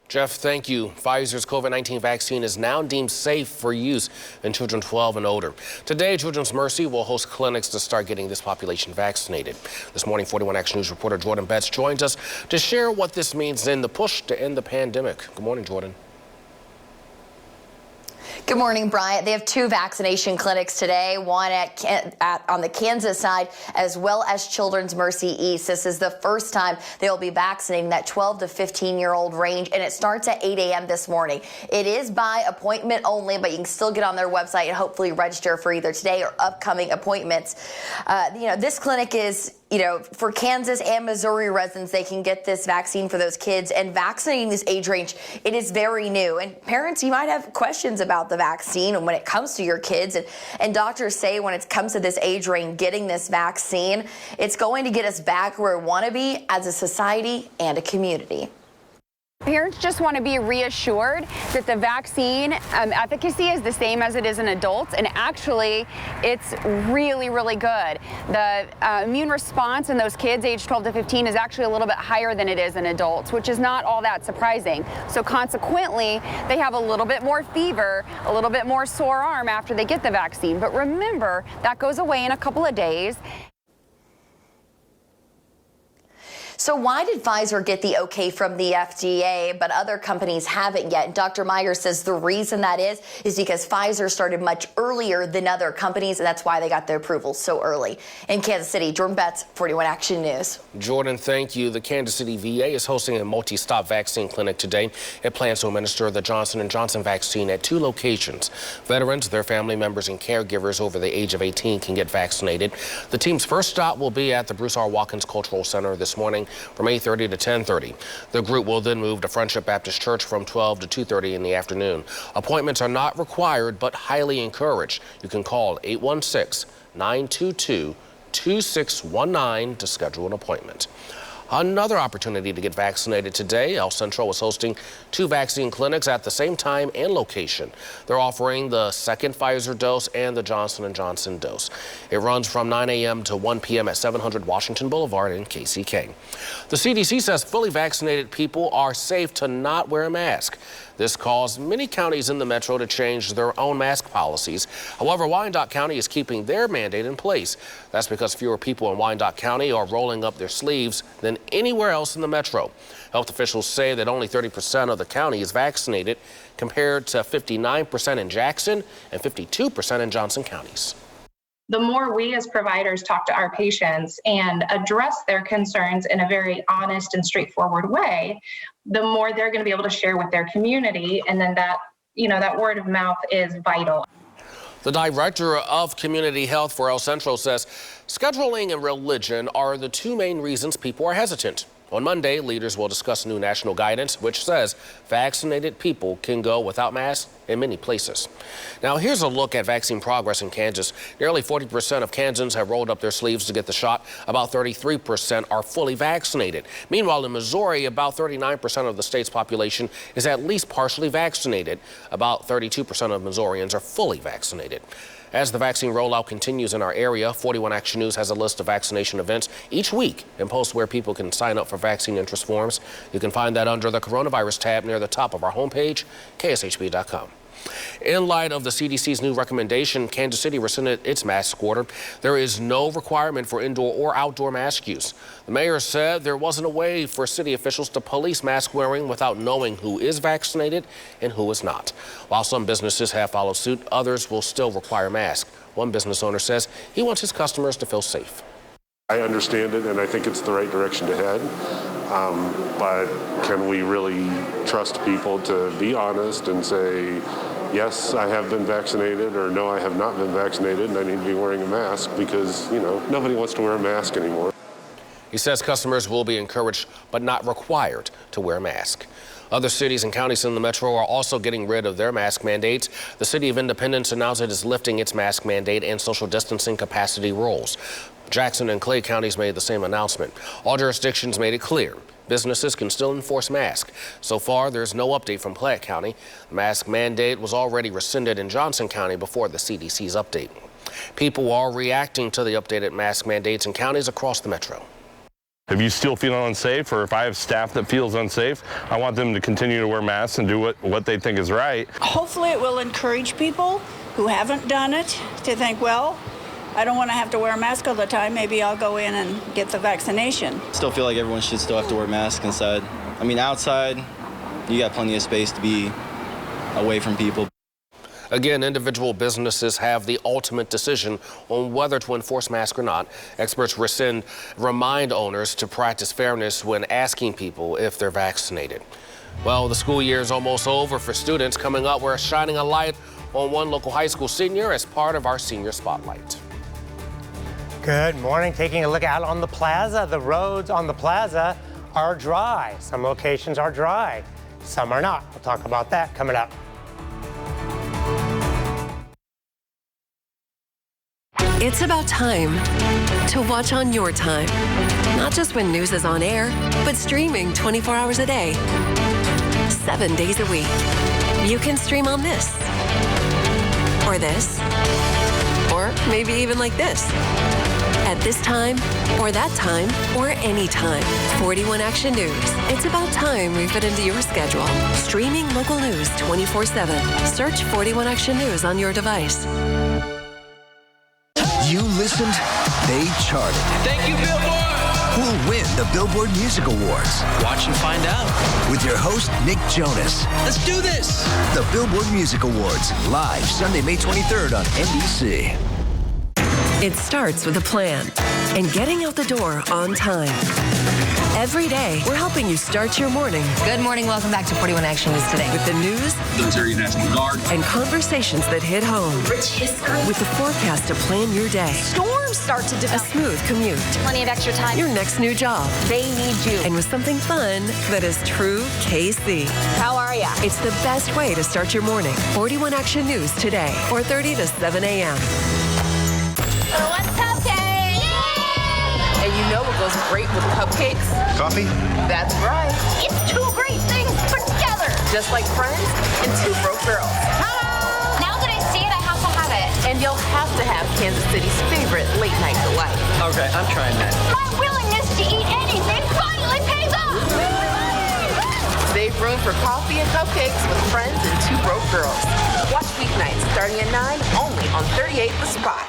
Jeff, thank you. Pfizer's COVID-19 vaccine is now deemed safe for use in children 12 and older. Today, Children's Mercy will host clinics to start getting this population vaccinated. This morning, 41 Action News reporter Jordan Betts joins us to share what this means in the push to end the pandemic. Good morning, Jordan. Good morning, Bryant. They have two vaccination clinics today, one on the Kansas side, as well as Children's Mercy East. This is the first time they'll be vaccinating that 12 to 15-year-old range, and it starts at 8 a.m. this morning. It is by appointment only, but you can still get on their website and hopefully register for either today or upcoming appointments. This clinic is for Kansas and Missouri residents. They can get this vaccine for those kids, and vaccinating this age range, it is very new. And parents, you might have questions about the vaccine and when it comes to your kids. And doctors say when it comes to this age range, getting this vaccine, it's going to get us back where we want to be as a society and a community. Parents just want to be reassured that the vaccine efficacy is the same as it is in adults, and actually it's really, really good. The immune response in those kids aged 12 to 15 is actually a little bit higher than it is in adults, which is not all that surprising. So consequently, they have a little bit more fever, a little bit more sore arm after they get the vaccine. But remember, that goes away in a couple of days. So why did Pfizer get the okay from the FDA, but other companies haven't yet? Dr. Myers says the reason that is because Pfizer started much earlier than other companies, and that's why they got the approval so early. In Kansas City, Jordan Betts, 41 Action News. Jordan, thank you. The Kansas City VA is hosting a multi-stop vaccine clinic today. It plans to administer the Johnson & Johnson vaccine at 2 locations. Veterans, their family members, and caregivers over the age of 18 can get vaccinated. The team's first stop will be at the Bruce R. Watkins Cultural Center this morning from 8:30 to 10:30. The group will then move to Friendship Baptist Church from 12 to 2:30 in the afternoon. Appointments are not required, but highly encouraged. You can call 816-922-2619 to schedule an appointment. Another opportunity to get vaccinated today. El Centro is hosting 2 vaccine clinics at the same time and location. They're offering the second Pfizer dose and the Johnson & Johnson dose. It runs from 9 a.m. to 1 p.m. at 700 Washington Boulevard in KCK. The CDC says fully vaccinated people are safe to not wear a mask. This caused many counties in the metro to change their own mask policies. However, Wyandotte County is keeping their mandate in place. That's because fewer people in Wyandotte County are rolling up their sleeves than anywhere else in the metro. Health officials say that only 30% of the county is vaccinated, compared to 59% in Jackson and 52% in Johnson counties. The more we as providers talk to our patients and address their concerns in a very honest and straightforward way, the more they're going to be able to share with their community. And then that word of mouth is vital. The director of community health for El Centro says scheduling and religion are the 2 main reasons people are hesitant. On Monday, leaders will discuss new national guidance, which says vaccinated people can go without masks in many places. Now, here's a look at vaccine progress in Kansas. Nearly 40% of Kansans have rolled up their sleeves to get the shot. About 33% are fully vaccinated. Meanwhile, in Missouri, about 39% of the state's population is at least partially vaccinated. About 32% of Missourians are fully vaccinated. As the vaccine rollout continues in our area, 41 Action News has a list of vaccination events each week and posts where people can sign up for vaccine interest forms. You can find that under the coronavirus tab near the top of our homepage, kshb.com. In light of the CDC's new recommendation, Kansas City rescinded its mask order. There is no requirement for indoor or outdoor mask use. The mayor said there wasn't a way for city officials to police mask wearing without knowing who is vaccinated and who is not. While some businesses have followed suit, others will still require masks. One business owner says he wants his customers to feel safe. I understand it, and I think it's the right direction to head. But can we really trust people to be honest and say, yes, I have been vaccinated, or no, I have not been vaccinated, and I need to be wearing a mask, because, nobody wants to wear a mask anymore. He says customers will be encouraged but not required to wear a mask. Other cities and counties in the metro are also getting rid of their mask mandates. The city of Independence announced it is lifting its mask mandate and social distancing capacity rules. Jackson and Clay counties made the same announcement. All jurisdictions made it clear businesses can still enforce masks. So far, there's no update from Platte County. The mask mandate was already rescinded in Johnson County before the CDC's update. People are reacting to the updated mask mandates in counties across the metro. If you still feel unsafe, or if I have staff that feels unsafe, I want them to continue to wear masks and do what they think is right. Hopefully it will encourage people who haven't done it to think, well, I don't want to have to wear a mask all the time. Maybe I'll go in and get the vaccination. Still feel like everyone should still have to wear masks inside. I mean, outside, you got plenty of space to be away from people. Again, individual businesses have the ultimate decision on whether to enforce masks or not. Experts remind owners to practice fairness when asking people if they're vaccinated. Well, the school year is almost over for students. Coming up, we're shining a light on one local high school senior as part of our Senior Spotlight. Good morning. Taking a look out on the plaza. The roads on the plaza are dry. Some locations are dry, some are not. We'll talk about that coming up. It's about time to watch on your time. Not just when news is on air, but streaming 24 hours a day, 7 days a week. You can stream on this, or this, or maybe even like this. At this time, or that time, or any time. 41 Action News. It's about time we fit into your schedule. Streaming local news 24/7. Search 41 Action News on your device. You listened, they charted. Thank you, Billboard! Who'll win the Billboard Music Awards? Watch and find out. With your host, Nick Jonas. Let's do this! The Billboard Music Awards, live Sunday, May 23rd on NBC. It starts with a plan and getting out the door on time. Every day, we're helping you start your morning. Good morning. Welcome back to 41 Action News today. With the news, Military National Guard, and conversations that hit home. Rich history. With the forecast to plan your day. Storms start to develop. A smooth commute. Plenty of extra time. Your next new job. They need you. And with something fun that is true KC. How are ya? It's the best way to start your morning. 41 Action News today, 4:30 to 7 a.m. What's cupcakes? And you know what goes great with cupcakes? Coffee? That's right. It's two great things put together. Just like friends and two broke girls. Ta-da! Now that I see it, I have to have it. And you'll have to have Kansas City's favorite late night delight. Okay, I'm trying that. My willingness to eat anything finally pays off. Save room for coffee and cupcakes with friends and two broke girls. Watch weeknights starting at 9 only on 38 The Spot.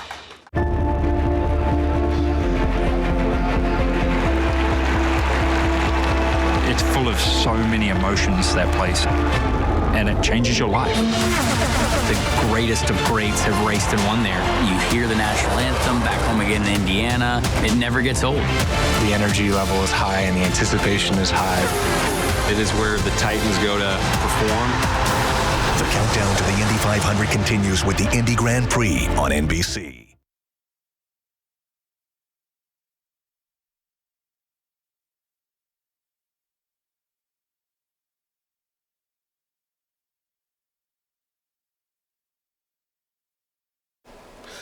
It's full of so many emotions, that place, and it changes your life. The greatest of greats have raced and won there. You hear the national anthem back home again in Indiana. It never gets old. The energy level is high and the anticipation is high. It is where the Titans go to perform. The countdown to the Indy 500 continues with the Indy Grand Prix on NBC.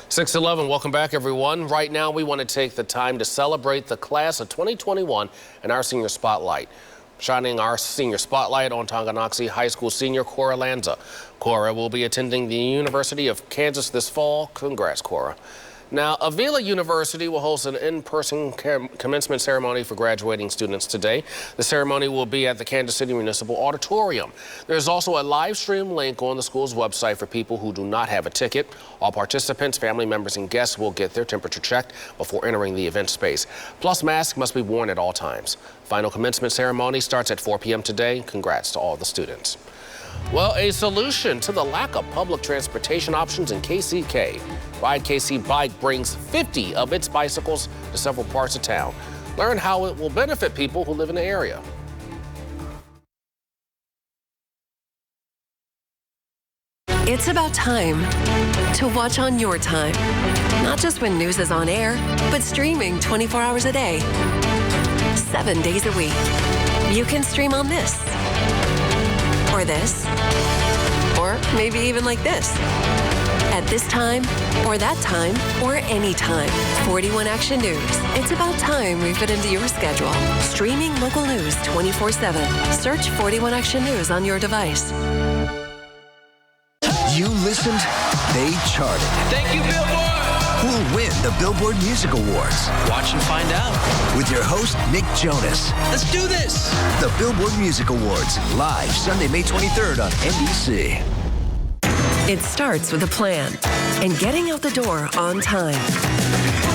(6:11). Welcome back, everyone. Right now, we want to take the time to celebrate the class of 2021 in our Senior Spotlight. Shining our Senior Spotlight on Tonganoxie High School senior Cora Lanza. Cora will be attending the University of Kansas this fall. Congrats, Cora. Now, Avila University will host an in-person commencement ceremony for graduating students today. The ceremony will be at the Kansas City Municipal Auditorium. There's also a live stream link on the school's website for people who do not have a ticket. All participants, family members, and guests will get their temperature checked before entering the event space. Plus, masks must be worn at all times. Final commencement ceremony starts at 4 p.m. today. Congrats to all the students. Well, a solution to the lack of public transportation options in KCK. Ride KC Bike brings 50 of its bicycles to several parts of town. Learn how it will benefit people who live in the area. It's about time to watch on your time. Not just when news is on air, but streaming 24 hours a day, 7 days a week. You can stream on this, or this, or maybe even like this. At this time, or that time, or any time. 41 Action News. It's about time we fit into your schedule. Streaming local news 24/7. Search 41 Action News on your device. You listened, they charted. Thank you, Billboard! Who'll win the Billboard Music Awards? Watch and find out. With your host, Nick Jonas. Let's do this. The Billboard Music Awards, live Sunday, May 23rd on NBC. It starts with a plan and getting out the door on time.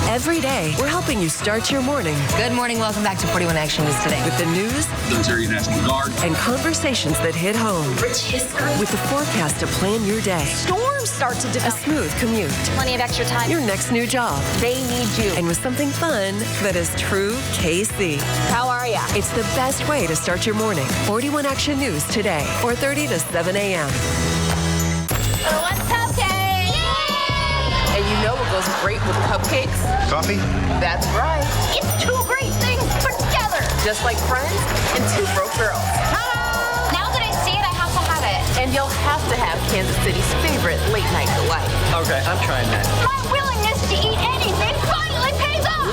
Every day, we're helping you start your morning. Good morning. Welcome back to 41 Action News Today. With the news, Military National Guard, and conversations that hit home. Rich history. With the forecast to plan your day. Storms start to develop. A smooth commute. Plenty of extra time. Your next new job. They need you. And with something fun that is true KC. How are ya? It's the best way to start your morning. 41 Action News Today, 4:30 to 7 a.m. What's cupcakes? And you know what goes great with cupcakes? Coffee? That's right. It's two great things put together. Just like friends and two broke girls. Now that I see it, I have to have it. And you'll have to have Kansas City's favorite late night delight. Okay, I'm trying that. My willingness to eat anything finally pays off.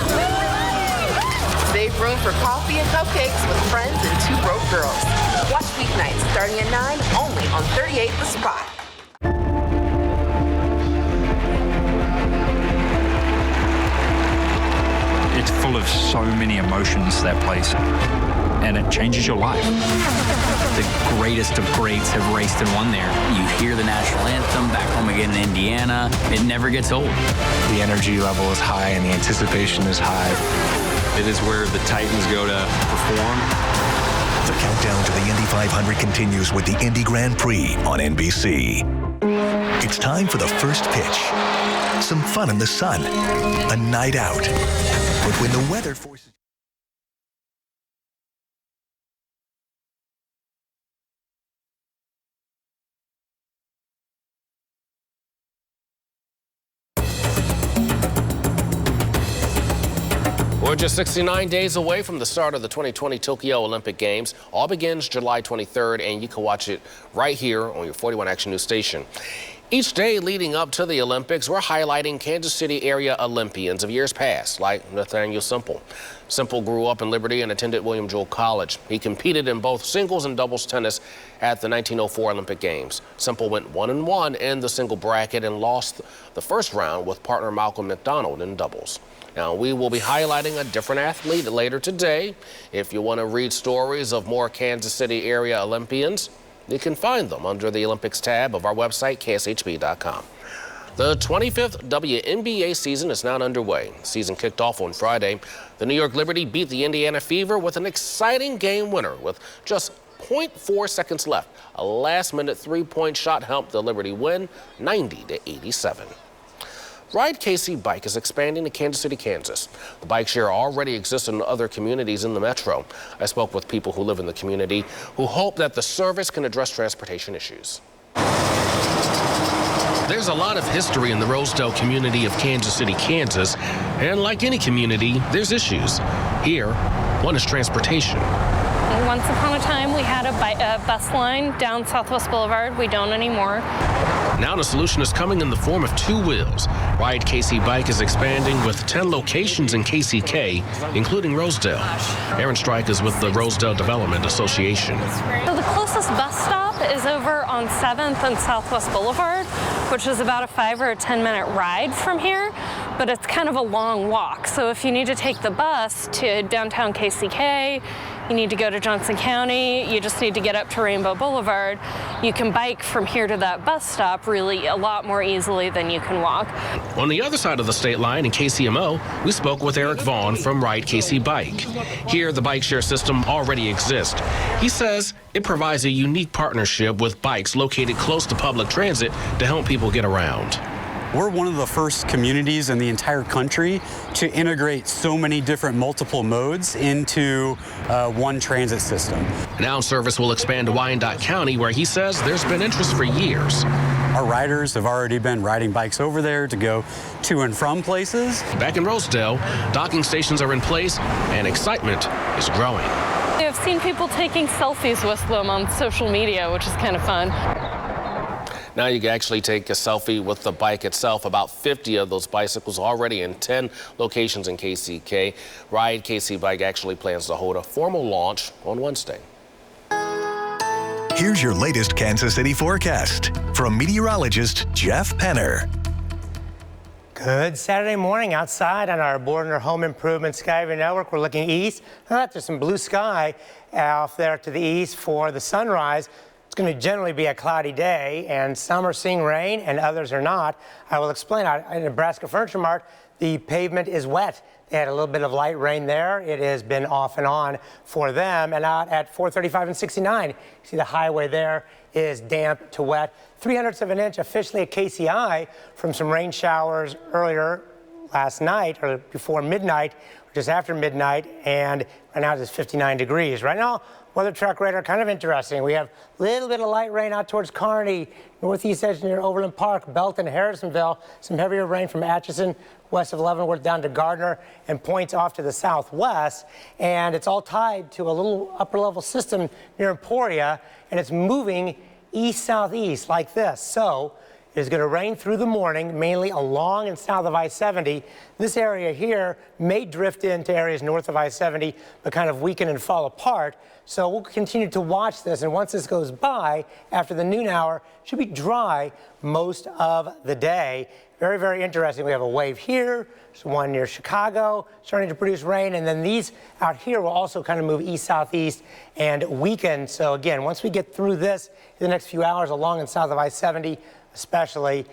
Save room for coffee and cupcakes with friends and two broke girls. Watch weeknights starting at 9 only on 38 The Spot. It's full of so many emotions, that place, and it changes your life. The greatest of greats have raced and won there. You hear the national anthem back home again in Indiana. It never gets old. The energy level is high and the anticipation is high. It is where the Titans go to perform. The countdown to the Indy 500 continues with the Indy Grand Prix on NBC. It's time for the first pitch. Some fun in the sun. A night out. But when the weather forces... We're just 69 days away from the start of the 2020 Tokyo Olympic Games. All begins July 23rd, and you can watch it right here on your 41 Action News station. Each day leading up to the Olympics, we're highlighting Kansas City area Olympians of years past, like Nathaniel Simple. Simple grew up in Liberty and attended William Jewell College. He competed in both singles and doubles tennis at the 1904 Olympic Games. Simple went 1-1 in the single bracket and lost the first round with partner Malcolm McDonald in doubles. Now, we will be highlighting a different athlete later today. If you want to read stories of more Kansas City area Olympians, you can find them under the Olympics tab of our website, kshb.com. The 25th WNBA season is now underway. The season kicked off on Friday. The New York Liberty beat the Indiana Fever with an exciting game winner with just 0.4 seconds left. A last-minute three-point shot helped the Liberty win 90-87. Ride KC Bike is expanding to Kansas City, Kansas. The bike share already exists in other communities in the metro. I spoke with people who live in the community who hope that the service can address transportation issues. There's a lot of history in the Rosedale community of Kansas City, Kansas, and like any community, there's issues. Here, one is transportation. Once upon a time, we had a bus line down Southwest Boulevard. We don't anymore. Now the solution is coming in the form of two wheels. Ride KC Bike is expanding with 10 locations in KCK, including Rosedale. Aaron Strike is with the Rosedale Development Association. So the closest bus stop is over on 7th and Southwest Boulevard, which is about a 5 or 10 minute ride from here, but it's kind of a long walk. So if you need to take the bus to downtown KCK, you need to go to Johnson County, you just need to get up to Rainbow Boulevard, you can bike from here to that bus stop really a lot more easily than you can walk. On the other side of the state line in KCMO, we spoke with Eric Vaughn from Ride KC Bike. Here, the bike share system already exists. He says it provides a unique partnership with bikes located close to public transit to help people get around. We're one of the first communities in the entire country to integrate so many different multiple modes into one transit system. Now service will expand to Wyandotte County, where he says there's been interest for years. Our riders have already been riding bikes over there to go to and from places. Back in Rosedale, docking stations are in place and excitement is growing. I've seen people taking selfies with them on social media, which is kind of fun. Now you can actually take a selfie with the bike itself. About 50 of those bicycles already in 10 locations in KCK. Ride KC Bike actually plans to hold a formal launch on Wednesday. Here's your latest Kansas City forecast from meteorologist Jeff Penner. Good Saturday morning outside on our Bordner Home Improvement Skyway Network. We're looking east. There's some blue sky off there to the east for the sunrise. It's going to generally be a cloudy day, and some are seeing rain and others are not. I will explain. At Nebraska Furniture Mart, the pavement is wet. They had a little bit of light rain there. It has been off and on for them. And out at 435 and 69, you see the highway there is damp to wet. 0.03 of an inch officially at KCI from some rain showers earlier last night or before midnight, or just after midnight, and right now it's 59 degrees. Right now, weather track radar, kind of interesting. We have a little bit of light rain out towards Kearney, northeast edge near Overland Park, Belton, Harrisonville, some heavier rain from Atchison, west of Leavenworth down to Gardner, and points off to the southwest. And it's all tied to a little upper level system near Emporia, and it's moving east-southeast like this. So it's going to rain through the morning, mainly along and south of I-70. This area here may drift into areas north of I-70, but kind of weaken and fall apart. So we'll continue to watch this, and once this goes by, after the noon hour, it should be dry most of the day. Very, very interesting. We have a wave here, there's one near Chicago, starting to produce rain, and then these out here will also kind of move east-southeast and weaken. So again, once we get through this in the next few hours along and south of I-70, especially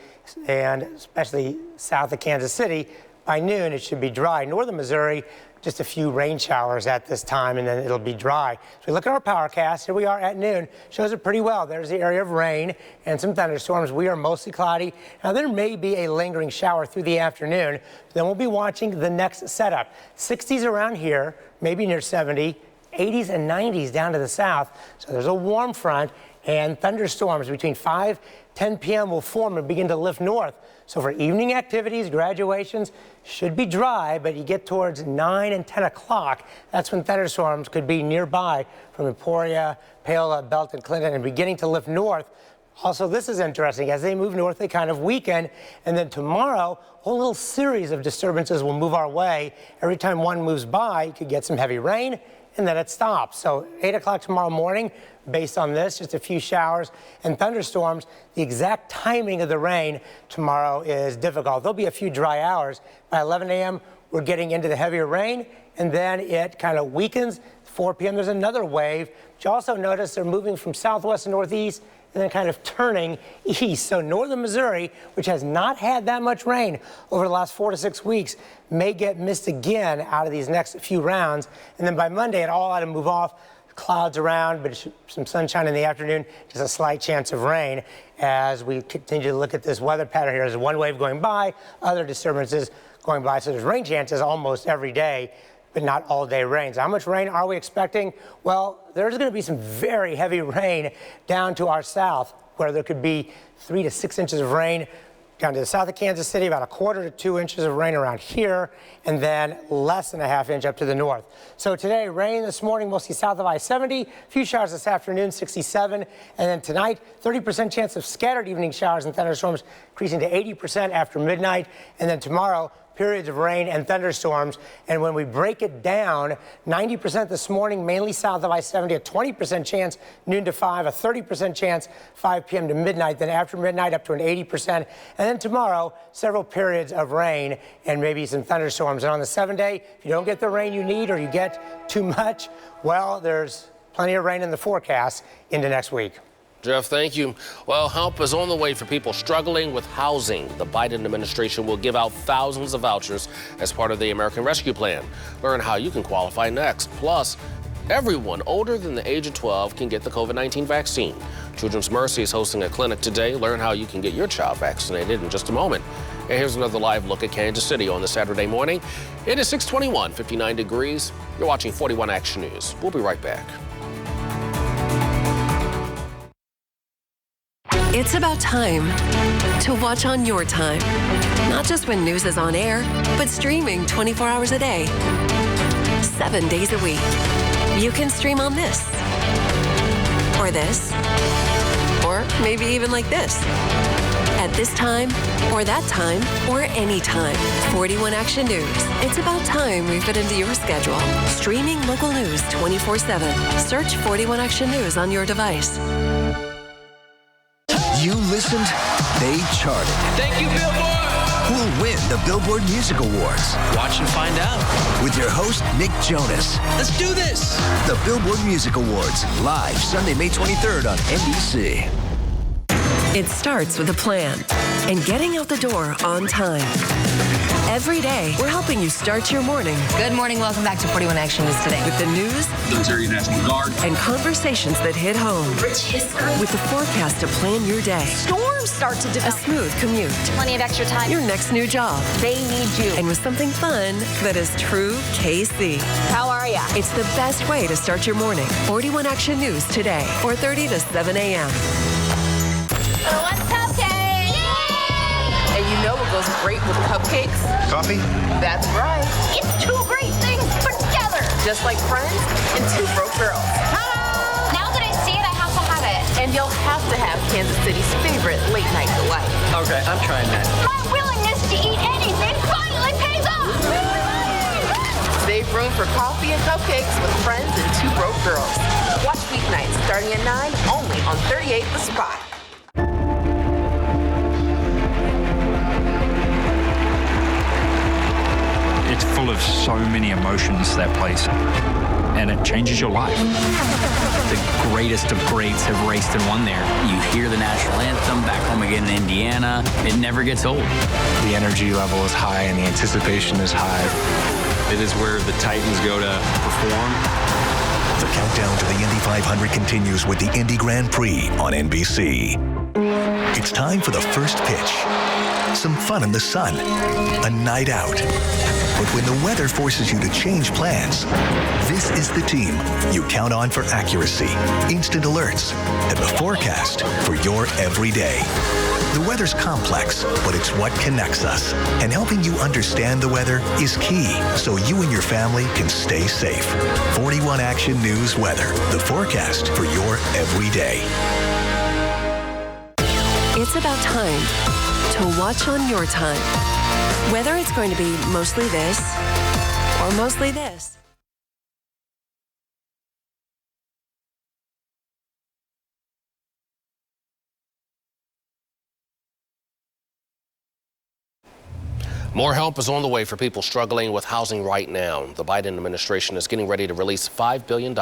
south of Kansas City, by noon it should be dry. Northern Missouri, just a few rain showers at this time, and then it'll be dry. So we look at our powercast. Here we are at noon. Shows it pretty well. There's the area of rain and some thunderstorms. We are mostly cloudy. Now, there may be a lingering shower through the afternoon. Then we'll be watching the next setup. 60s around here, maybe near 70, 80s and 90s down to the south. So there's a warm front, and thunderstorms between 5-10 p.m. will form and begin to lift north. So for evening activities, graduations, should be dry, but you get towards 9 and 10 o'clock, that's when thunderstorms could be nearby from Emporia, Paola, Belton, Clinton, and beginning to lift north. Also, this is interesting. As they move north, they kind of weaken, and then tomorrow, a whole little series of disturbances will move our way. Every time one moves by, you could get some heavy rain, and then it stops. So 8 o'clock tomorrow morning, based on this, just a few showers and thunderstorms. The exact timing of the rain tomorrow is difficult. There'll be a few dry hours. By 11 a.m., we're getting into the heavier rain, and then it kind of weakens. 4 p.m., there's another wave. But you also notice they're moving from southwest to northeast and then kind of turning east. So northern Missouri, which has not had that much rain over the last 4 to 6 weeks, may get missed again out of these next few rounds. And then by Monday, it all ought to move off. Clouds around, but some sunshine in the afternoon, just a slight chance of rain as we continue to look at this weather pattern here. There's one wave going by, other disturbances going by. So there's rain chances almost every day, but not all day rain. So how much rain are we expecting? Well, there's going to be some very heavy rain down to our south, where there could be 3 to 6 inches of rain. Down to the south of Kansas City, about 1/4 to 2 inches of rain around here, and then less than a ½ inch up to the north. So today, rain this morning, mostly south of I-70, a few showers this afternoon, 67, and then tonight, 30% chance of scattered evening showers and thunderstorms, increasing to 80% after midnight, and then tomorrow, periods of rain and thunderstorms. And when we break it down, 90% this morning, mainly south of I-70, a 20% chance noon to 5, a 30% chance 5 p.m. to midnight, then after midnight up to an 80%. And then tomorrow, several periods of rain and maybe some thunderstorms. And on the 7-day, if you don't get the rain you need or you get too much, well, there's plenty of rain in the forecast into next week. Jeff, thank you. Well, help is on the way for people struggling with housing. The Biden administration will give out thousands of vouchers as part of the American Rescue Plan. Learn how you can qualify next. Plus, everyone older than the age of 12 can get the COVID-19 vaccine. Children's Mercy is hosting a clinic today. Learn how you can get your child vaccinated in just a moment. And here's another live look at Kansas City on this Saturday morning. It is 6:21, 59 degrees. You're watching 41 Action News. We'll be right back. It's about time to watch on your time. Not just when news is on air, but streaming 24 hours a day, 7 days a week. You can stream on this, or this, or maybe even like this. At this time, or that time, or any time. 41 Action News. It's about time we fit into your schedule. Streaming local news 24/7. Search 41 Action News on your device. You listened, they charted. Thank you, Billboard. Who'll win the Billboard Music Awards? Watch and find out. With your host, Nick Jonas. Let's do this. The Billboard Music Awards, live Sunday, May 23rd on NBC. It starts with a plan and getting out the door on time. Every day, we're helping you start your morning. Good morning. Welcome back to 41 Action News Today. With the news, Military National Guard, and conversations that hit home. Rich history. With the forecast to plan your day. Storms start to develop. A smooth commute. Plenty of extra time. Your next new job. They need you. And with something fun that is true KC. How are ya? It's the best way to start your morning. 41 Action News Today, 4:30 to 7 a.m. What's cupcake? And you know what goes great with cupcakes? Coffee? That's right. It's two great things put together. Just like Friends and Two Broke Girls. Now that I see it, I have to have it. And you'll have to have Kansas City's favorite late night delight. Okay, I'm trying that. My willingness to eat anything finally pays off. Save room for coffee and cupcakes with Friends and Two Broke Girls. Watch weeknights starting at 9 only on 38 The Spot. It's full of so many emotions, that place, and it changes your life. The greatest of greats have raced and won there. You hear the national anthem back home again in Indiana. It never gets old. The energy level is high and the anticipation is high. It is where the Titans go to perform. The countdown to the Indy 500 continues with the Indy Grand Prix on NBC. It's time for the first pitch. Some fun in the sun. A night out. But when the weather forces you to change plans, this is the team you count on for accuracy, instant alerts, and the forecast for your everyday. The weather's complex, but it's what connects us. And helping you understand the weather is key, so you and your family can stay safe. 41 Action News Weather, the forecast for your everyday. It's about time to watch on your time. Whether it's going to be mostly this or mostly this. More help is on the way for people struggling with housing right now. The Biden administration is getting ready to release $5 billion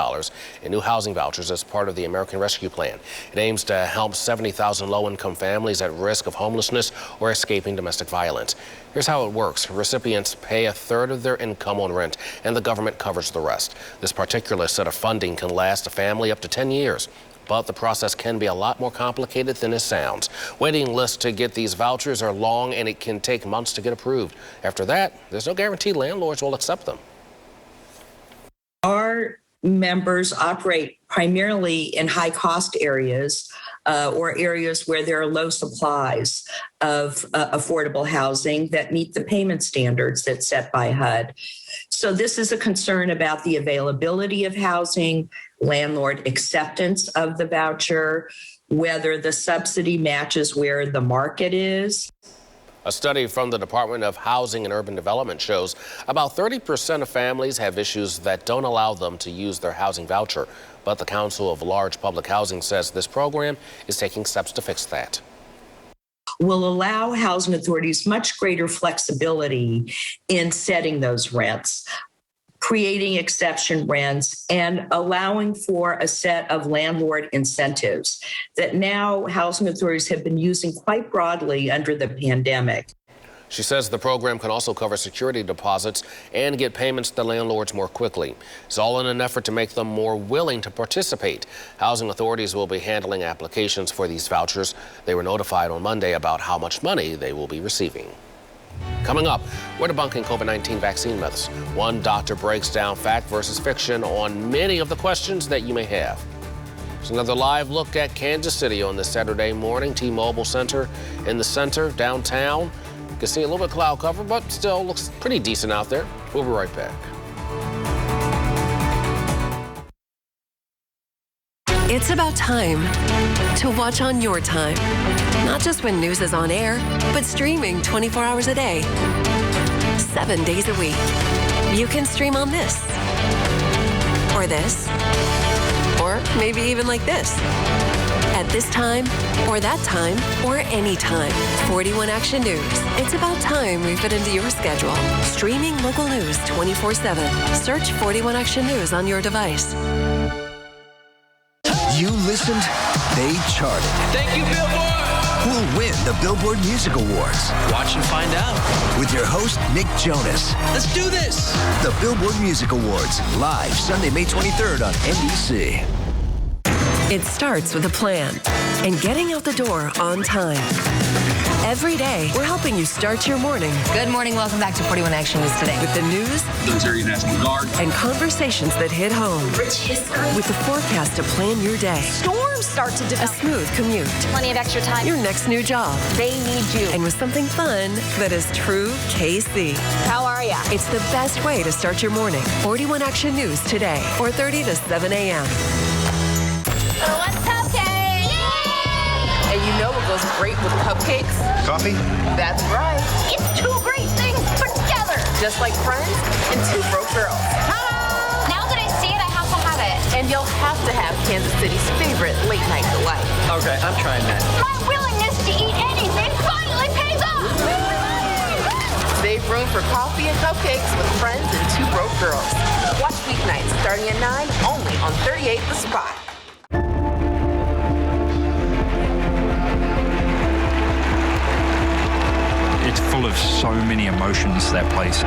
in new housing vouchers as part of the American Rescue Plan. It aims to help 70,000 low-income families at risk of homelessness or escaping domestic violence. Here's how it works. Recipients pay a third of their income on rent, and the government covers the rest. This particular set of funding can last a family up to 10 years. But the process can be a lot more complicated than it sounds. Waiting lists to get these vouchers are long, and it can take months to get approved. After that, there's no guarantee landlords will accept them. Our members operate primarily in high-cost areas or areas where there are low supplies of affordable housing that meet the payment standards that's set by HUD. So this is a concern about the availability of housing, landlord acceptance of the voucher, whether the subsidy matches where the market is. A study from the Department of Housing and Urban Development shows about 30% of families have issues that don't allow them to use their housing voucher. But the Council of Large Public Housing says this program is taking steps to fix that. Will allow housing authorities much greater flexibility in setting those rents, creating exception rents, and allowing for a set of landlord incentives that now housing authorities have been using quite broadly under the pandemic. She says the program can also cover security deposits and get payments to landlords more quickly. It's all in an effort to make them more willing to participate. Housing authorities will be handling applications for these vouchers. They were notified on Monday about how much money they will be receiving. Coming up, we're debunking COVID-19 vaccine myths. One doctor breaks down fact versus fiction on many of the questions that you may have. It's another live look at Kansas City on this Saturday morning. T-Mobile Center in the center, downtown. You can see a little bit of cloud cover, but still looks pretty decent out there. We'll be right back. It's about time to watch on your time. Not just when news is on air, but streaming 24 hours a day, 7 days a week. You can stream on this, or maybe even like this. At this time, or that time, or any time. 41 Action News. It's about time we fit into your schedule. Streaming local news 24/7. Search 41 Action News on your device. You listened, they charted. Thank you, Billboard. Who'll win the Billboard Music Awards? Watch and find out. With your host, Nick Jonas. Let's do this. The Billboard Music Awards, live Sunday, May 23rd on NBC. It starts with a plan and getting out the door on time. Every day, we're helping you start your morning. Good morning. Welcome back to 41 Action News today. With the news, Military National Guard, and conversations that hit home. Rich history. With the forecast to plan your day. Storms start to A develop. smooth commute. Plenty of extra time. Your next new job. They need you. And with something fun that is true KC. How are ya? It's the best way to start your morning. 41 Action News today, 4:30 to 7 a.m. Let's cupcake! And you know what goes great with cupcakes? Coffee? That's right. It's two great things put together. Just like friends and two broke girls. Now that I see it, I have to have it. And you'll have to have Kansas City's favorite late night delight. Okay, I'm trying that. My willingness to eat anything finally pays off. Save room for coffee and cupcakes with friends and two broke girls. Watch weeknights starting at 9 only on 38 The Spot. It's full of so many emotions, that place,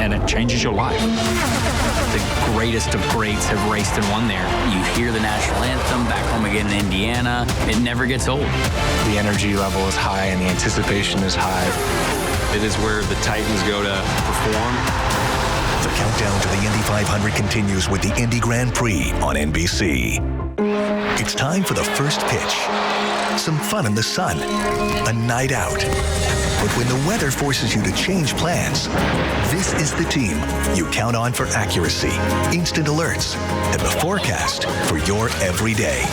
and it changes your life. The greatest of greats have raced and won there. You hear the national anthem back home again in Indiana. It never gets old. The energy level is high and the anticipation is high. It is where the Titans go to perform. The countdown to the Indy 500 continues with the Indy Grand Prix on NBC. It's time for the first pitch. Some fun in the sun. A night out. But when the weather forces you to change plans, this is the team you count on for accuracy, instant alerts, and the forecast for your everyday.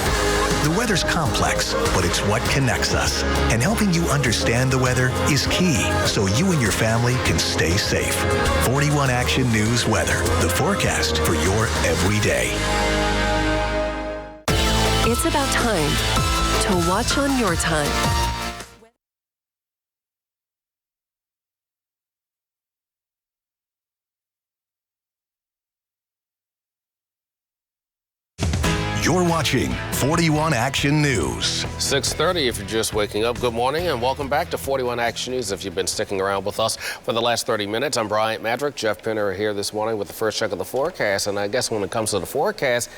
The weather's complex, but it's what connects us. And helping you understand the weather is key, so you and your family can stay safe. 41 Action News Weather, the forecast for your everyday. It's about time to watch on your time. You're watching 41 Action News. 6:30 if you're just waking up. Good morning and welcome back to 41 Action News. If you've been sticking around with us for the last 30 minutes, I'm Bryant Madrick. Jeff Penner here this morning with the first check of the forecast. And I guess when it comes to the forecast,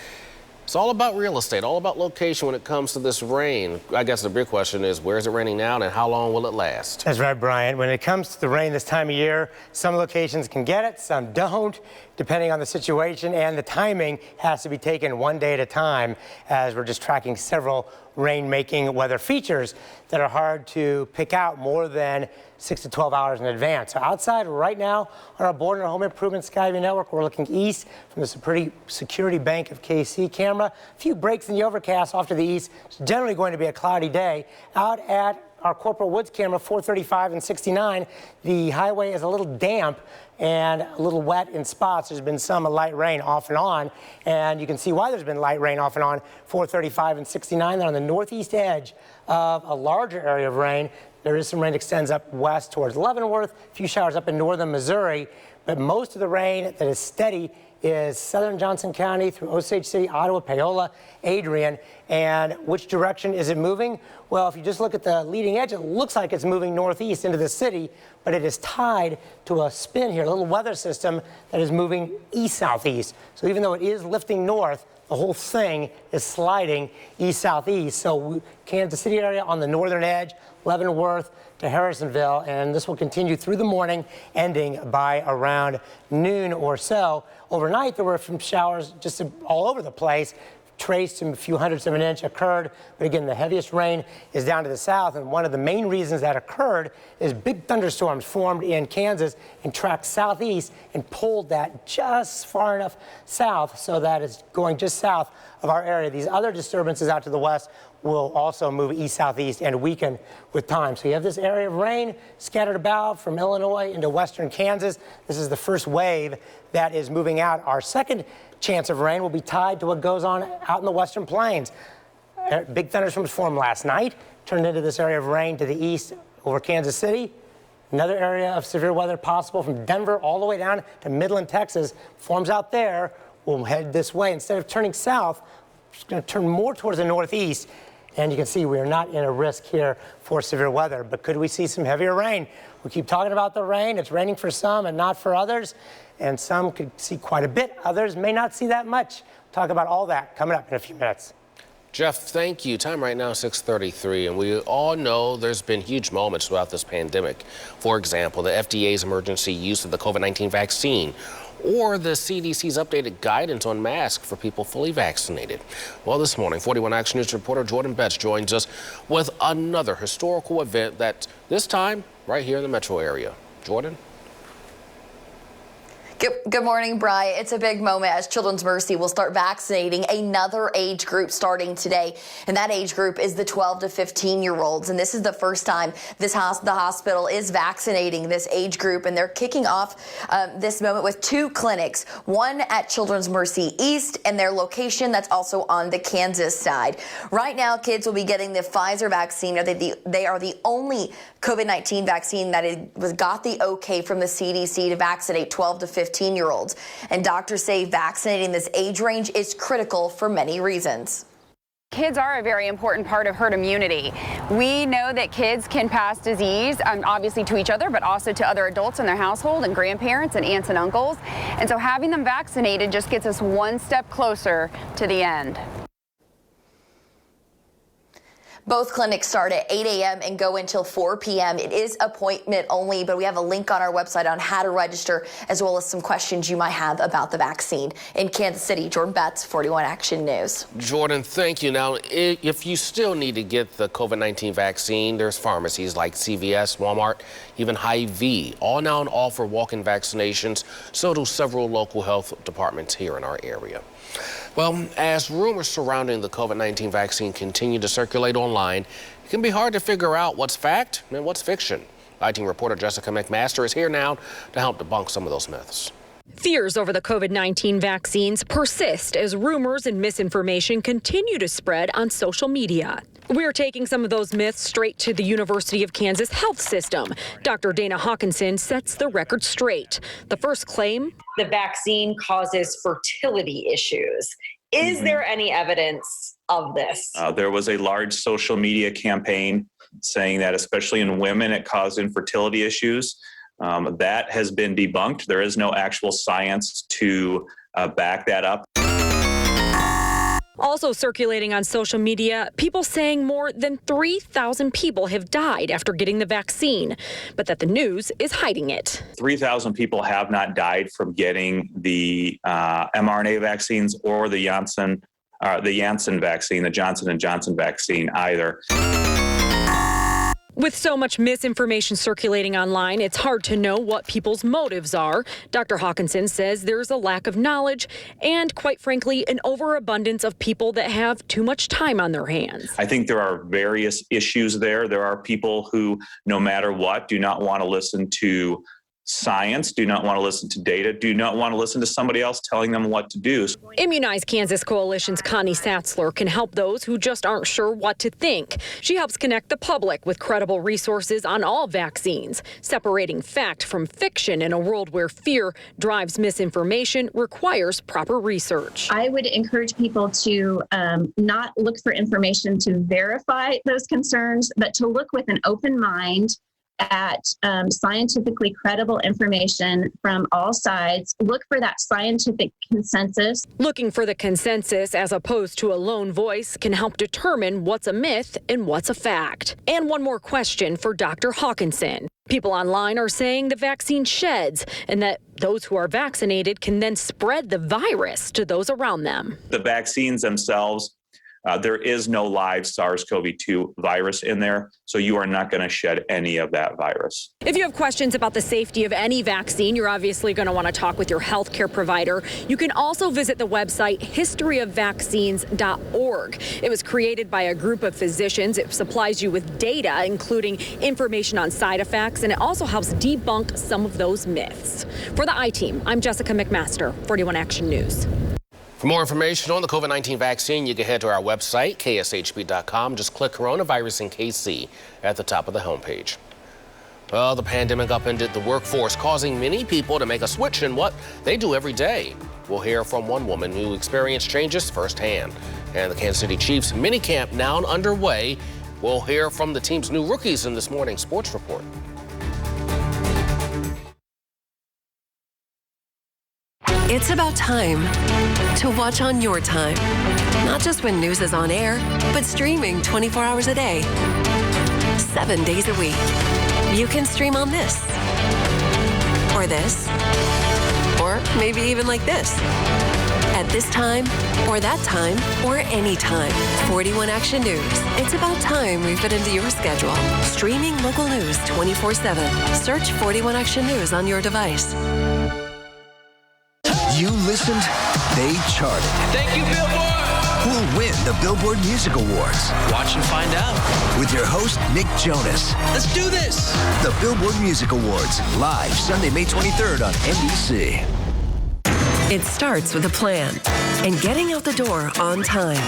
it's all about real estate, all about location when it comes to this rain. I guess the big question is, where is it raining now and how long will it last? That's right, Brian. When it comes to the rain this time of year, some locations can get it, some don't, depending on the situation, and the timing has to be taken one day at a time, as we're just tracking several rain-making weather features that are hard to pick out more than 6 to 12 hours in advance. So outside right now on our board and our home improvement Skyview network, we're looking east from the Security Bank of KC camera. A few breaks in the overcast off to the east. It's generally going to be a cloudy day. Out at our Corporal Woods camera, 435 and 69, the highway is a little damp and a little wet in spots. There's been some light rain off and on, and you can see why there's been light rain off and on, 435 and 69. Then on the northeast edge of a larger area of rain, there is some rain that extends up west towards Leavenworth, a few showers up in northern Missouri, but most of the rain that is steady is southern Johnson County through Osage City, Ottawa, Paola, Adrian. And which direction is it moving? Well, if you just look at the leading edge, it looks like it's moving northeast into the city, but it is tied to a spin here, a little weather system that is moving east-southeast. So even though it is lifting north, the whole thing is sliding east-southeast. So Kansas City area on the northern edge, Leavenworth to Harrisonville, and this will continue through the morning, ending by around noon or so. Overnight, there were some showers just all over the place. Traced a few hundredths of an inch occurred, but again, the heaviest rain is down to the south, and one of the main reasons that occurred is big thunderstorms formed in Kansas and tracked southeast and pulled that just far enough south so that it's going just south of our area. These other disturbances out to the west will also move east-southeast and weaken with time. So you have this area of rain scattered about from Illinois into western Kansas. This is the first wave that is moving out. Our second chance of rain will be tied to what goes on out in the western plains. Big thunderstorms formed last night, turned into this area of rain to the east over Kansas City. Another area of severe weather possible from Denver all the way down to Midland, Texas, forms out there. We'll head this way. Instead of turning south, it's going to turn more towards the northeast. And you can see we are not in a risk here for severe weather. But could we see some heavier rain? We keep talking about the rain. It's raining for some and not for others. And some could see quite a bit. Others may not see that much. We'll talk about all that coming up in a few minutes. Jeff, thank you. Time right now, 6:33, and we all know there's been huge moments throughout this pandemic. For example, the FDA's emergency use of the COVID-19 vaccine, or the CDC's updated guidance on masks for people fully vaccinated. Well, this morning, 41 Action News reporter Jordan Betts joins us with another historical event that this time right here in the metro area. Jordan? Good morning, Bri. It's a big moment as Children's Mercy will start vaccinating another age group starting today. And that age group is the 12 to 15-year-olds. And this is the first time the hospital is vaccinating this age group. And they're kicking off this moment with 2 clinics, one at Children's Mercy East and their location that's also on the Kansas side. Right now, kids will be getting the Pfizer vaccine. They are the only COVID-19 vaccine that got the okay from the CDC to vaccinate 12 to 15-year-olds. And doctors say vaccinating this age range is critical for many reasons. Kids are a very important part of herd immunity. We know that kids can pass disease, obviously to each other, but also to other adults in their household and grandparents and aunts and uncles. And so having them vaccinated just gets us one step closer to the end. Both clinics start at 8 a.m. and go until 4 p.m. It is appointment only, but we have a link on our website on how to register, as well as some questions you might have about the vaccine. In Kansas City, Jordan Betts, 41 Action News. Jordan, thank you. Now, if you still need to get the COVID-19 vaccine, there's pharmacies like CVS, Walmart, even Hy-Vee, all now on offer walk-in vaccinations. So do several local health departments here in our area. Well, as rumors surrounding the COVID-19 vaccine continue to circulate online, it can be hard to figure out what's fact and what's fiction. I-Team reporter Jessica McMaster is here now to help debunk some of those myths. Fears over the COVID-19 vaccines persist as rumors and misinformation continue to spread on social media. We're taking some of those myths straight to the University of Kansas health system. Dr. Dana Hawkinson sets the record straight. The first claim: the vaccine causes fertility issues. Is there any evidence of this? There was a large social media campaign saying that, especially in women, it caused infertility issues. That has been debunked. There is no actual science to back that up. Also circulating on social media, people saying more than 3,000 people have died after getting the vaccine, but that the news is hiding it. 3,000 people have not died from getting the mRNA vaccines or the Janssen vaccine, the Johnson & Johnson vaccine either. With so much misinformation circulating online, it's hard to know what people's motives are. Dr. Hawkinson says there's a lack of knowledge and, quite frankly, an overabundance of people that have too much time on their hands. I think there are various issues there. There are people who, no matter what, do not want to listen to science, do not want to listen to data, do not want to listen to somebody else telling them what to do. Immunize Kansas Coalition's Connie Satzler can help those who just aren't sure what to think. She helps connect the public with credible resources on all vaccines. Separating fact from fiction in a world where fear drives misinformation requires proper research. I would encourage people to not look for information to verify those concerns, but to look with an open mind at scientifically credible information from all sides. Look for that scientific consensus. Looking for the consensus as opposed to a lone voice can help determine what's a myth and what's a fact. And one more question for Dr. Hawkinson. People online are saying the vaccine sheds and that those who are vaccinated can then spread the virus to those around them. The vaccines themselves, there is no live SARS-CoV-2 virus in there, so you are not going to shed any of that virus. If you have questions about the safety of any vaccine, you're obviously going to want to talk with your healthcare provider. You can also visit the website historyofvaccines.org. It was created by a group of physicians. It supplies you with data, including information on side effects, and it also helps debunk some of those myths. For the I-Team, I'm Jessica McMaster, 41 Action News. For more information on the COVID-19 vaccine, you can head to our website, kshb.com. Just click Coronavirus in KC at the top of the homepage. Well, the pandemic upended the workforce, causing many people to make a switch in what they do every day. We'll hear from one woman who experienced changes firsthand. And the Kansas City Chiefs minicamp now underway. We'll hear from the team's new rookies in this morning's sports report. It's about time to watch on your time. Not just when news is on air, but streaming 24 hours a day, 7 days a week. You can stream on this, or this, or maybe even like this. At this time, or that time, or any time. 41 Action News. It's about time we fit into your schedule. Streaming local news 24/7. Search 41 Action News on your device. You listened, they charted. Thank you, Billboard. Who'll win the Billboard Music Awards? Watch and find out. With your host, Nick Jonas. Let's do this. The Billboard Music Awards, live Sunday, May 23rd on NBC. It starts with a plan and getting out the door on time.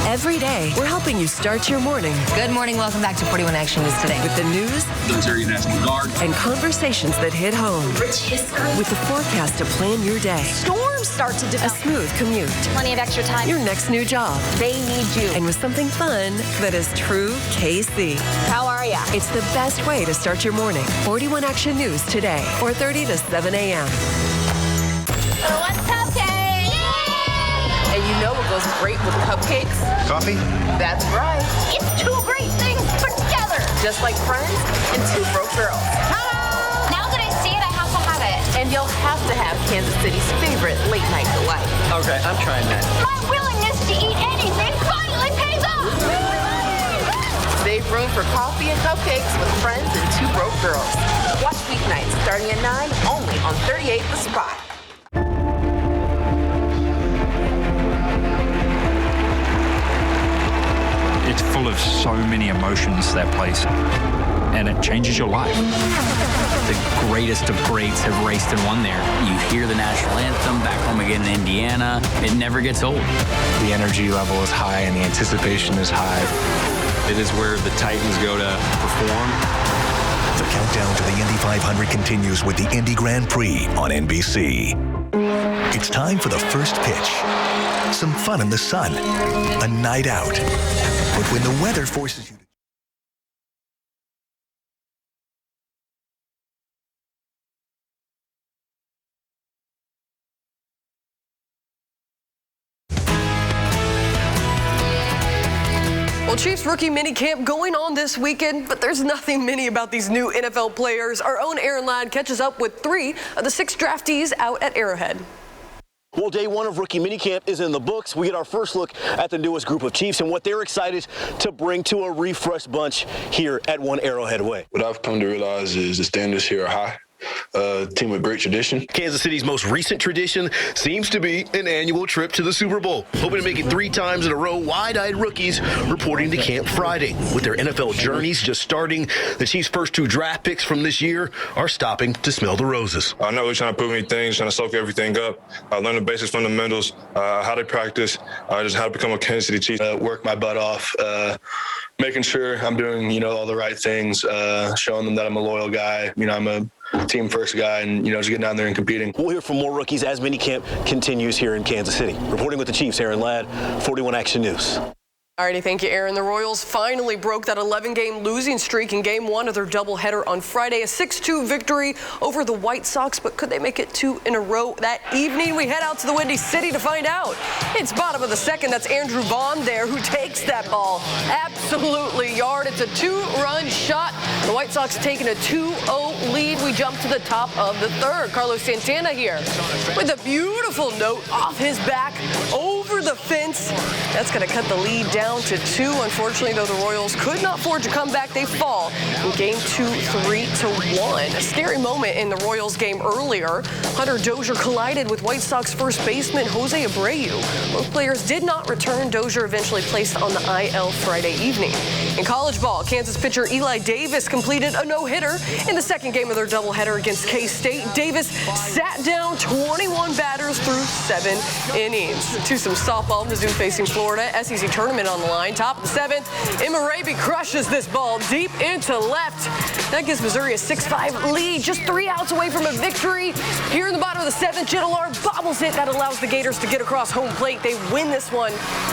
Every day, we're helping you start your morning. Good morning. Welcome back to 41 Action News today. With the news, Military National Guard, and conversations that hit home. Rich history. With the forecast to plan your day. Storms start to A develop. smooth commute. Plenty of extra time. Your next new job. They need you. And with something fun that is true KC. How are ya? It's the best way to start your morning. 41 Action News today, 4:30 to 7 a.m. Let's cupcake! And you know what goes great with cupcakes? Coffee? That's right. It's two great things put together. Just like friends and two broke girls. Now that I see it, I have to have it. And you'll have to have Kansas City's favorite late night delight. Okay, I'm trying that. My willingness to eat anything finally pays off. Save room for coffee and cupcakes with friends and two broke girls. Watch weeknights starting at 9 only on 38 The Spot. It's full of so many emotions, that place, and it changes your life. The greatest of greats have raced and won there. You hear the national anthem back home again in Indiana. It never gets old. The energy level is high and the anticipation is high. It is where the Titans go to perform. The countdown to the Indy 500 continues with the Indy Grand Prix on NBC. It's time for the first pitch. Some fun in the sun. A night out. But when the weather forces you to... Well, Chiefs rookie minicamp going on this weekend, but there's nothing mini about these new NFL players. Our own Aaron Ladd catches up with 3 of the 6 draftees out at Arrowhead. Well, day 1 of rookie minicamp is in the books. We get our first look at the newest group of Chiefs and what they're excited to bring to a refreshed bunch here at One Arrowhead Way. What I've come to realize is the standards here are high. Team with great tradition. Kansas City's most recent tradition seems to be an annual trip to the Super Bowl. Hoping to make it 3 times in a row, wide-eyed rookies reporting to camp Friday. With their NFL journeys just starting, the Chiefs' first 2 draft picks from this year are stopping to smell the roses. I'm not really trying to prove anything, trying to soak everything up. I learned the basic fundamentals, how to practice, just how to become a Kansas City Chief. Work my butt off, making sure I'm doing, all the right things, showing them that I'm a loyal guy. I'm a team first guy and, just getting down there and competing. We'll hear from more rookies as minicamp continues here in Kansas City. Reporting with the Chiefs, Aaron Ladd, 41 Action News. Alrighty, thank you, Aaron. The Royals finally broke that 11-game losing streak in Game 1 of their doubleheader on Friday. A 6-2 victory over the White Sox, but could they make it 2 in a row that evening? We head out to the Windy City to find out. It's bottom of the second. That's Andrew Vaughn there who takes that ball absolutely yard. It's a 2-run shot. The White Sox taking a 2-0 lead. We jump to the top of the 3rd. Carlos Santana here with a beautiful note off his back over the fence. That's going to cut the lead down to 2. Unfortunately, though, the Royals could not forge a comeback. They fall in Game 2, 3-1. A scary moment in the Royals game earlier. Hunter Dozier collided with White Sox first baseman Jose Abreu. Both players did not return. Dozier eventually placed on the IL Friday evening. evening. In college ball, Kansas pitcher Eli Davis completed a no-hitter in the second game of their doubleheader against K-State. Davis sat down 21 batters through 7 innings. To some softball, Mizzou facing Florida. SEC tournament on the line. Top of the 7th, Emma Raby crushes this ball deep into left. That gives Missouri a 6-5 lead, just 3 outs away from a victory. Here in the bottom of the 7th, Gittilar bobbles it. That allows the Gators to get across home plate. They win this one,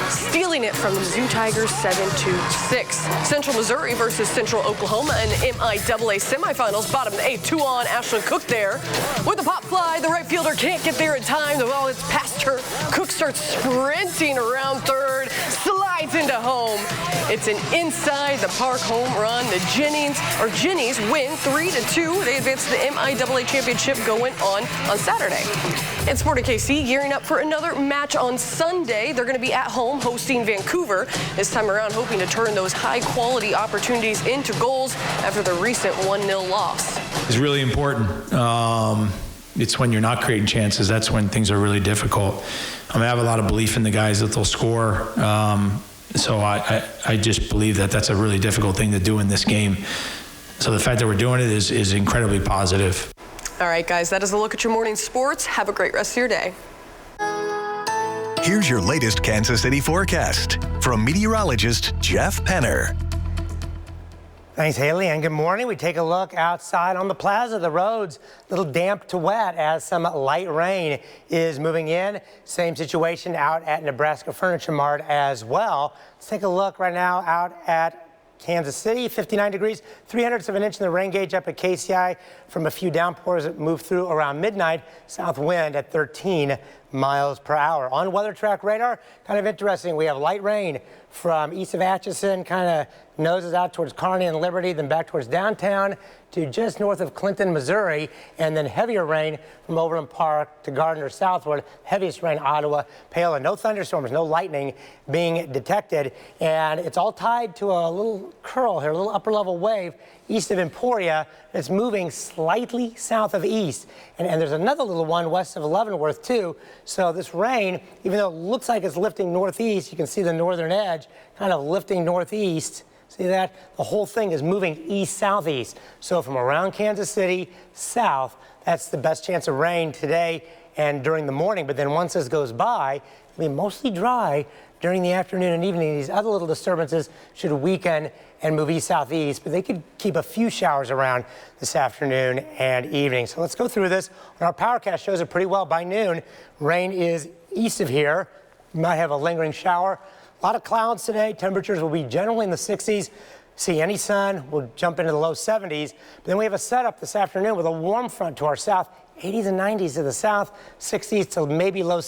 stealing it from the Mizzou Tigers 7-6. Central Missouri versus Central Oklahoma in MIAA semifinals. Bottom of the 8th, 2-on. Ashlyn Cook there with a pop fly. The right fielder can't get there in time. Well, it's past her. Cook starts sprinting around third, slides into home. It's an inside the park home run. The Jennies win 3-2. They advance to the MIAA championship going on Saturday. And Sporting KC gearing up for another match on Sunday. They're going to be at home hosting Vancouver. This time around, hoping to turn those high-quality opportunities into goals after the recent 1-0 loss. It's really important. It's when you're not creating chances, that's when things are really difficult. I have a lot of belief in the guys that they'll score. So I just believe that that's a really difficult thing to do in this game. So the fact that we're doing it is incredibly positive. All right, guys, that is a look at your morning sports. Have a great rest of your day. Here's your latest Kansas City forecast from meteorologist Jeff Penner. Thanks, Haley, and good morning. We take a look outside on the plaza. The roads a little damp to wet as some light rain is moving in. Same situation out at Nebraska Furniture Mart as well. Let's take a look right now out at Kansas City, 59 degrees, 300ths of an inch in the rain gauge up at KCI from a few downpours that moved through around midnight. South wind at 13 miles per hour. On weather track radar, kind of interesting. We have light rain from east of Atchison, kind of noses out towards Kearney and Liberty, then back towards downtown to just north of Clinton, Missouri, and then heavier rain from Overland Park to Gardner southward. Heaviest rain, Ottawa, Paola. No thunderstorms, no lightning being detected, and it's all tied to a little curl here, a little upper level wave east of Emporia that's moving slightly south of east. And there's another little one west of Leavenworth too. So this rain, even though it looks like it's lifting northeast, you can see the northern edge kind of lifting northeast. See that? The whole thing is moving east-southeast. So from around Kansas City south, that's the best chance of rain today and during the morning. But then once this goes by, it'll be mostly dry during the afternoon and evening. These other little disturbances should weaken and move east-southeast, but they could keep a few showers around this afternoon and evening. So let's go through this. And our Powercast shows it pretty well. By noon, rain is east of here. You might have a lingering shower. A lot of clouds today. Temperatures will be generally in the 60s. See any sun, we'll jump into the low 70s. But then we have a setup this afternoon with a warm front to our south. 80s and 90s to the south, 60s to maybe low